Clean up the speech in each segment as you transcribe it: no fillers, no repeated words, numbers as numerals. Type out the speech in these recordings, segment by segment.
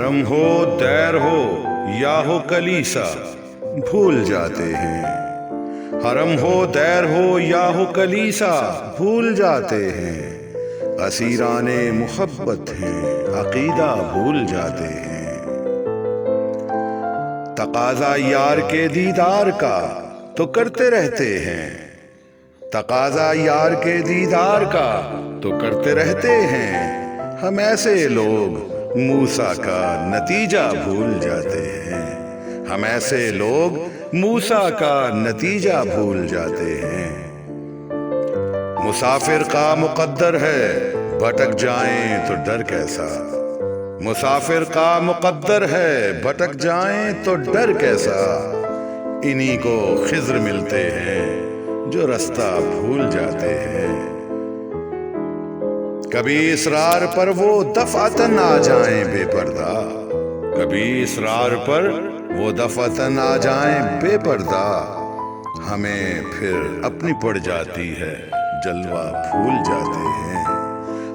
حرم ہو دیر ہو یا ہو کلیسا بھول جاتے ہیں، حرم ہو دیر ہو یا ہو کلیسا بھول جاتے ہیں، اسیران محبت ہیں عقیدہ بھول جاتے ہیں۔ تقاضا یار کے دیدار کا تو کرتے رہتے ہیں، تقاضا یار کے دیدار کا تو کرتے رہتے ہیں، ہم ایسے لوگ موسیٰ کا نتیجہ بھول جاتے ہیں، ہم ایسے لوگ موسیٰ کا نتیجہ بھول جاتے ہیں۔ مسافر کا مقدر ہے بھٹک جائیں تو ڈر کیسا، مسافر کا مقدر ہے بھٹک جائیں تو ڈر کیسا، انہی کو خضر ملتے ہیں جو رستہ بھول جاتے ہیں۔ کبھی اسرار پر وہ دفعتاً آ جائیں بے پردہ، کبھی اسرار پر وہ دفعتاً آ جائیں بے پردہ، ہمیں پھر اپنی پڑ جاتی ہے جلوہ بھول جاتے ہیں،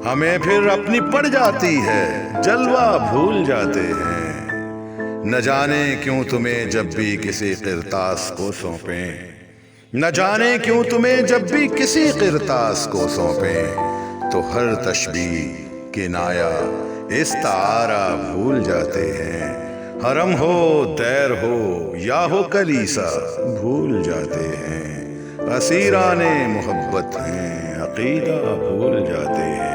ہمیں پھر اپنی پڑ جاتی ہے جلوہ بھول جاتے ہیں۔ نہ جانے کیوں تمہیں جب بھی کسی قرطاس کو سونپیں، نہ جانے کیوں تمہیں جب بھی کسی قرطاس کو سونپیں، تو ہر تشبیہ کنایہ استعارہ بھول جاتے ہیں، حرم ہو دیر ہو یا ہو کلیسا بھول جاتے ہیں، اسیران محبت ہیں عقیدہ بھول جاتے ہیں۔